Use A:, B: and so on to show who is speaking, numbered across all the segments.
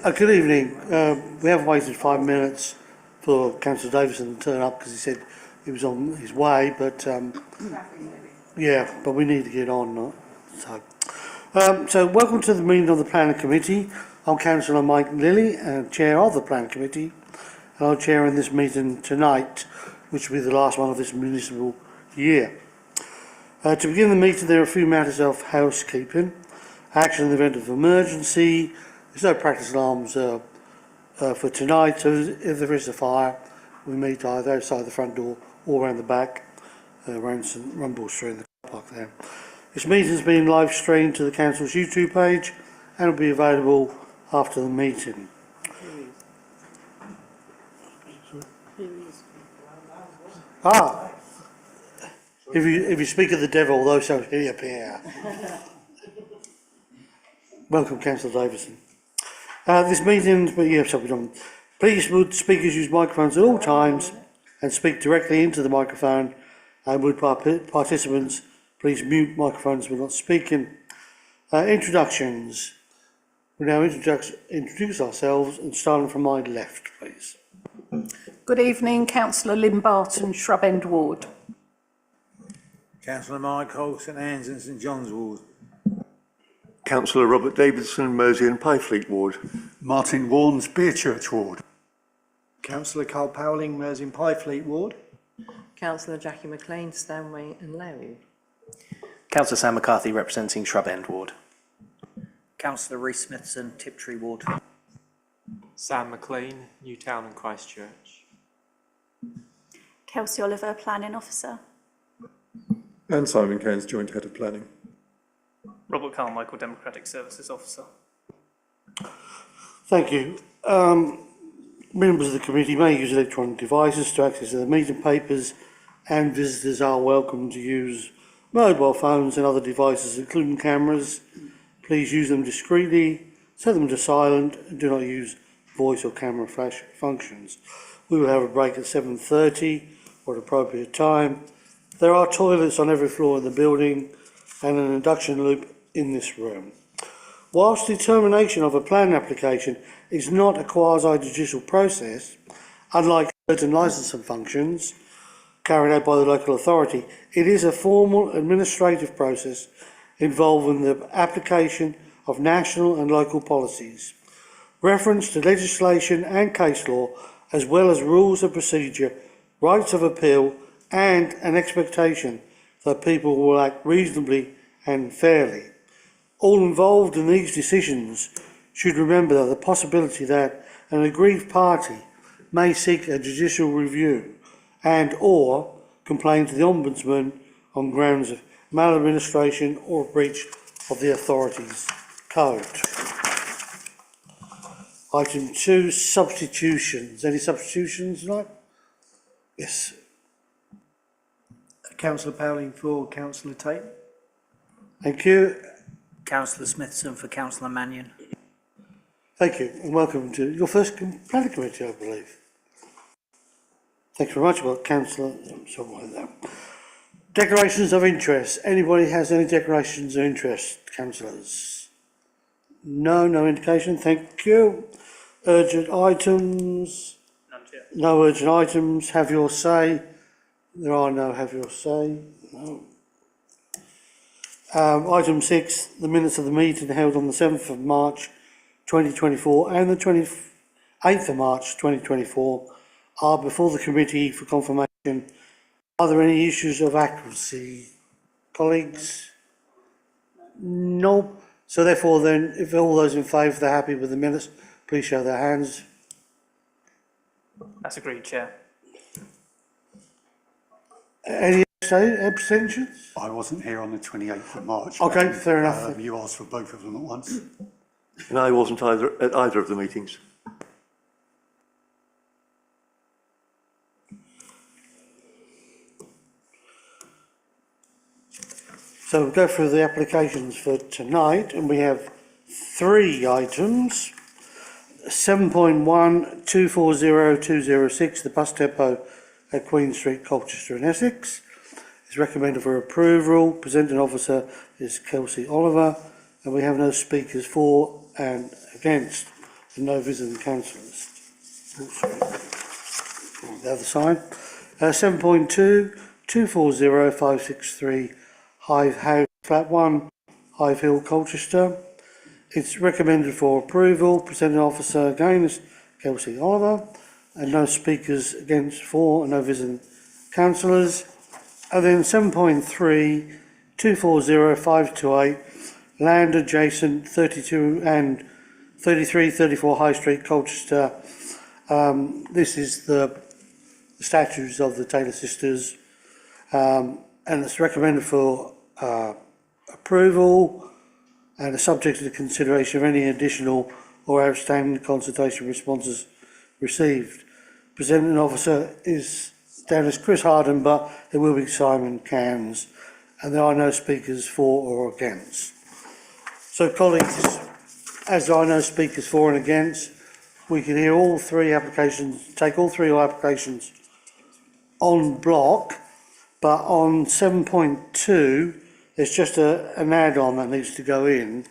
A: Good evening. We have waited 5 minutes for Councillor Davison to turn up because he said he was on his way, but but we need to get on. So welcome to the meeting of the Planning Committee. I'm Councillor Mike Lilly, Chair of the Planning Committee, and I'm chairing this meeting tonight, which will be the last one of this municipal year. To begin the meeting, there are a few matters of housekeeping. Action in the event of emergency. There's no practice alarms for tonight, so if there is a fire, we meet either outside the front door or around the back, around St Rumble Street in the car park there. This meeting has been live streamed to the Council's YouTube page and will be available after the meeting. If you speak of the devil, those shall he appear. Welcome, Councillor Davison. This meeting, please would speakers use microphones at all times and speak directly into the microphone, and would participants please mute microphones when not speaking. Introductions. We now introduce ourselves, and starting from my left, please.
B: Good evening, Councillor Lynn Barton, Shrub End Ward.
C: Councillor Michael, St Anne's and St John's Ward.
D: Councillor Robert Davidson, Mersey and Pyfleet Ward.
E: Martin Warnes, Beerchurch Ward.
F: Councillor Carl Powling, Mersey and Pyfleet Ward.
G: Councillor Jackie McLean, Stanway and Lowe.
H: Councillor Sam McCarthy, representing Shrub End Ward.
I: Councillor Rhys Smithson, Tiptree Ward.
J: Sam McLean, Newtown and Christchurch.
K: Kelsey Oliver, Planning Officer.
L: And Simon Cairns, Joint Head of Planning.
M: Robert Carmichael, Democratic Services Officer.
A: Thank you. Members of the committee may use electronic devices to access the meeting papers, and visitors are welcome to use mobile phones and other devices, including cameras. Please use them discreetly, set them to silent, and do not use voice or camera flash functions. We will have a break at 7:30 or at appropriate time. There are toilets on every floor of the building and an induction loop in this room. Whilst determination of a planning application is not a quasi-judicial process, unlike certain licensing functions carried out by the local authority, it is a formal administrative process involving the application of national and local policies. Reference to legislation and case law, as well as rules of procedure, rights of appeal, and an expectation that people will act reasonably and fairly. All involved in these decisions should remember the possibility that an aggrieved party may seek a judicial review and or complain to the Ombudsman on grounds of maladministration or breach of the authority's code. Item 2, substitutions. Any substitutions tonight? Yes.
F: Councillor Powling for Councillor Tate.
A: Thank you.
I: Councillor Smithson for Councillor Mannion.
A: Thank you, and welcome to your first planning committee, I believe. Thanks very much. Well, Councillor, declarations of interest. Anybody has any declarations of interest, councillors? No indication. Thank you. Urgent items.
M: None yet.
A: No urgent items. Have your say. There are no have your say. No. Item 6, the minutes of the meeting held on the 7th of March 2024 and the 28th of March 2024 are before the committee for confirmation. Are there any issues of accuracy, colleagues? No. So therefore then, if all those in favour are happy with the minutes, please show their hands.
M: That's agreed, Chair.
A: Any abstentions?
E: I wasn't here on the 28th of March.
A: Okay, fair enough.
E: You asked for both of them at once.
D: And I wasn't at either of the meetings.
A: So we'll go through the applications for tonight, and we have 3 items. 7.1 240206, the bus depot at Queen Street, Colchester in Essex. Is recommended for approval. Presenting officer is Kelsey Oliver. and we have no speakers for and against, and no visiting councillors. The other side. 7.2, 240563 Hive House, Flat 1, Hive Hill, Colchester. It's recommended for approval. Presenting officer again is Kelsey Oliver, and no speakers against, for, and no visiting councillors. And then 7.3, 240528 land adjacent 32 and 33, 34 High Street, Colchester. This is the statues of the Taylor sisters, and it's recommended for approval and is subject to the consideration of any additional or outstanding consultation responses received. Presenting officer is down as Chris Harden, but it will be Simon Cans, and there are no speakers for or against. So colleagues, as there are no speakers for and against, we can hear all three applications, take all three applications on block, but on 7.2 there's just an add-on that needs to go in,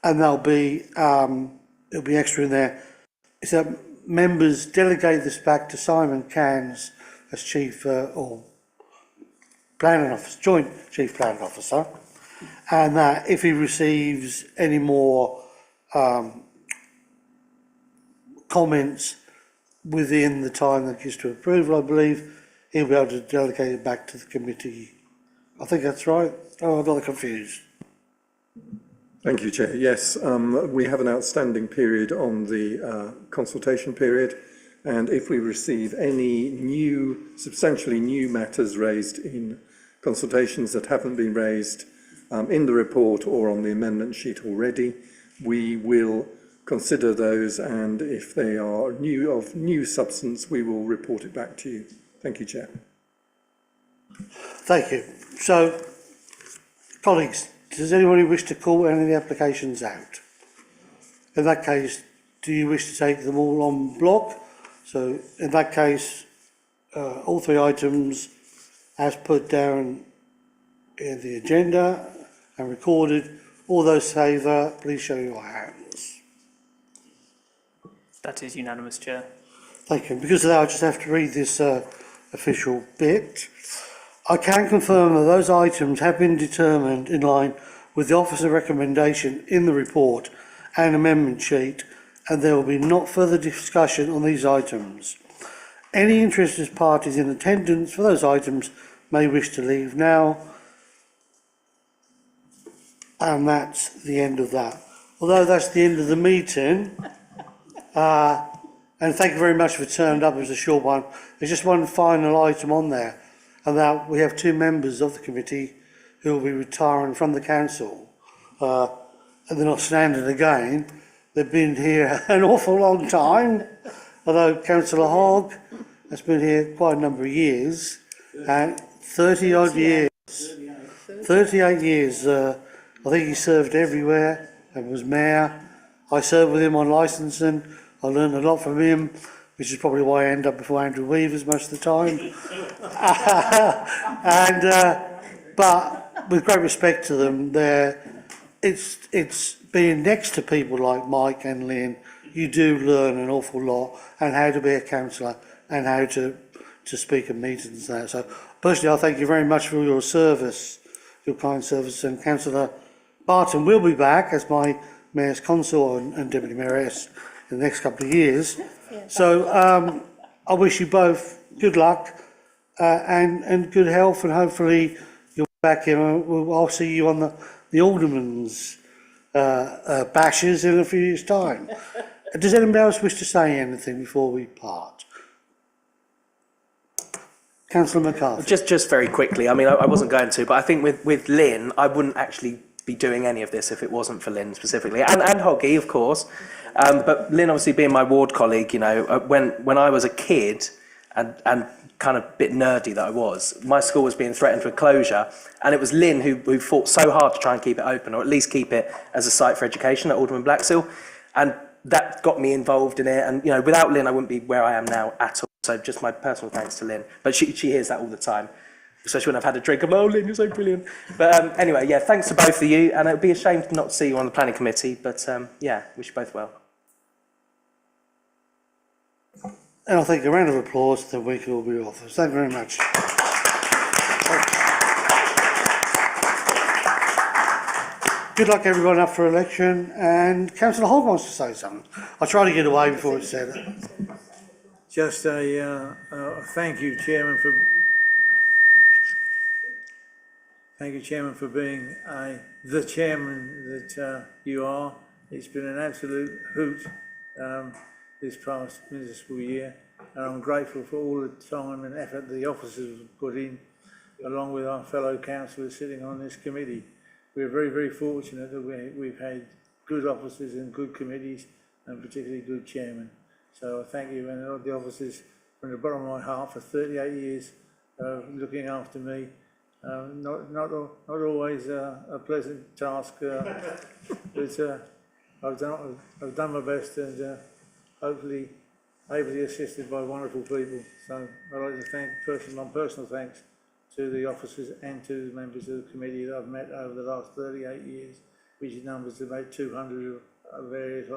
A: and there'll be it'll be extra in there. It's that members delegate this back to Simon Cans as chief or planning officer, joint chief planning officer, and that if he receives any more comments within the time that gives to approval, I believe, he'll be able to delegate it back to the committee. I think that's right. Oh, I'm not confused.
L: Thank you, Chair. Yes, we have an outstanding period on the consultation period, and if we receive any new, substantially new matters raised in consultations that haven't been raised in the report or on the amendment sheet already, we will consider those, and if they are of new substance, we will report it back to you. Thank you, Chair.
A: Thank you. So, colleagues, does anybody wish to call any of the applications out? In that case, do you wish to take them all on block? So, in that case, all three items as put down in the agenda and recorded. All those in favour, please show your hands.
M: That is unanimous, Chair.
A: Thank you. Because of that, I just have to read this official bit. I can confirm that those items have been determined in line with the officer recommendation in the report and amendment sheet, and there will be not further discussion on these items. Any interested parties in attendance for those items may wish to leave now, and that's the end of that. Although that's the end of the meeting, and thank you very much for turning up. It was a short one. There's just one final item on there, and that we have two members of the committee who will be retiring from the council, and they're not standing again. They've been here an awful long time, although Councillor Hogg has been here quite a number of years, and 30 odd years, 38 years. I think he served everywhere and was mayor. I served with him on licensing. I learned a lot from him, which is probably why I end up before Andrew Weavers most of the time. But with great respect to them, it's being next to people like Mike and Lynn, you do learn an awful lot, and how to be a councillor and how to speak at meetings and that. So personally, I thank you very much for your service, your kind service, and Councillor Barton will be back as my Mayor's Consort and Deputy Mayoress in the next couple of years. So I wish you both good luck and good health, and hopefully you'll be back here. I'll see you on the Alderman's bashes in a few years' time. Does anybody else wish to say anything before we part? Councillor McCarthy.
H: Just very quickly, I mean, I wasn't going to, but I think with Lynn, I wouldn't actually be doing any of this if it wasn't for Lynn specifically, and Hoggy, of course. But Lynn, obviously being my ward colleague, you know, when I was a kid and kind of bit nerdy that I was, my school was being threatened with closure, and it was Lynn who fought so hard to try and keep it open, or at least keep it as a site for education at Alderman Blackstall, and that got me involved in it. And you know, without Lynn, I wouldn't be where I am now at all. So just my personal thanks to Lynn. But she hears that all the time. especially when I've had a drink. I'm, oh, Lynn, you're so brilliant. But anyway, yeah, thanks to both of you, and it would be a shame not to see you on the planning committee, but yeah, wish you both well.
A: And I think a round of applause, then we can all be off. Thank you very much. Good luck everyone up for election, and Councillor Hogg wants to say something. I'll try to get away before it's said.
C: Just a thank you, Chairman, for being the chairman that you are. It's been an absolute hoot this past municipal year, and I'm grateful for all the time and effort the officers have put in, along with our fellow councillors sitting on this committee. We're very, very fortunate that we've had good officers and good committees, and particularly good chairmen. So I thank you and all the officers from the bottom of my heart for 38 years looking after me. Not always a pleasant task, but I've done my best, and hopefully ably assisted by wonderful people. So I'd like to thank my personal thanks to the officers and to the members of the committee that I've met over the last 38 years, which numbers about 200 of various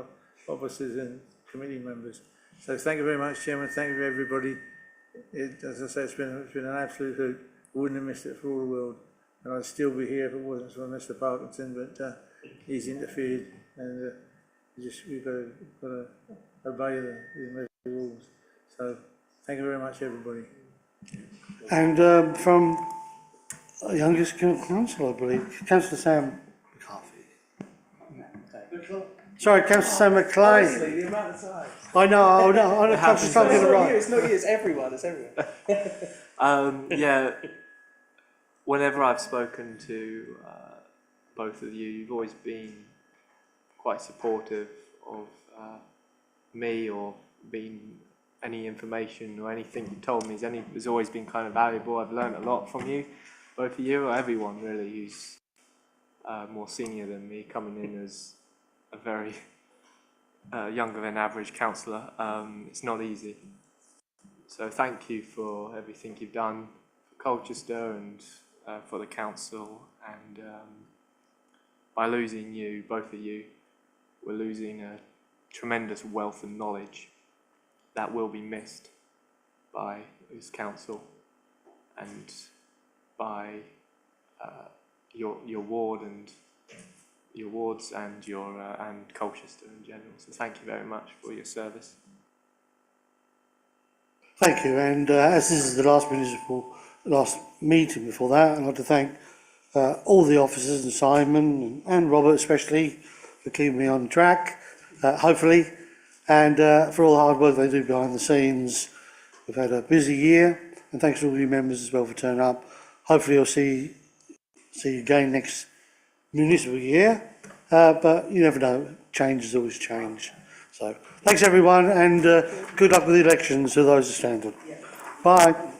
C: officers and committee members. So thank you very much, Chairman. Thank you, everybody. As I say, it's been an absolute hoot. I wouldn't have missed it for all the world, and I'd still be here if it wasn't for Mr. Parkinson. But he's interfered, and we've got to obey the rules. So thank you very much, everybody.
A: And from youngest councillor, I believe, Councillor Sam McCarthy. Sorry, Councillor Sam McLean.
H: Honestly, the amount of time.
A: I know, I'm just trying to get it right.
H: It's not you, it's everyone,
J: Yeah, whenever I've spoken to both of you, you've always been quite supportive of me, or been any information or anything you told me has always been kind of valuable. I've learned a lot from you, both of you, or everyone really who's more senior than me, coming in as a very younger than average councillor. It's not easy. So thank you for everything you've done for Colchester and for the council. And by losing you, both of you, we're losing a tremendous wealth of knowledge that will be missed by this council and by your ward and your wards and and Colchester in general. So thank you very much for your service.
A: Thank you. And as this is the last meeting before that, I'd like to thank all the officers and Simon and Robert especially for keeping me on track, hopefully, and for all the hard work they do behind the scenes. We've had a busy year, and thanks to all you members as well for turning up. Hopefully I'll see you again next municipal year, but you never know, change is always change. So thanks everyone, and good luck with the elections to those who stand. Bye.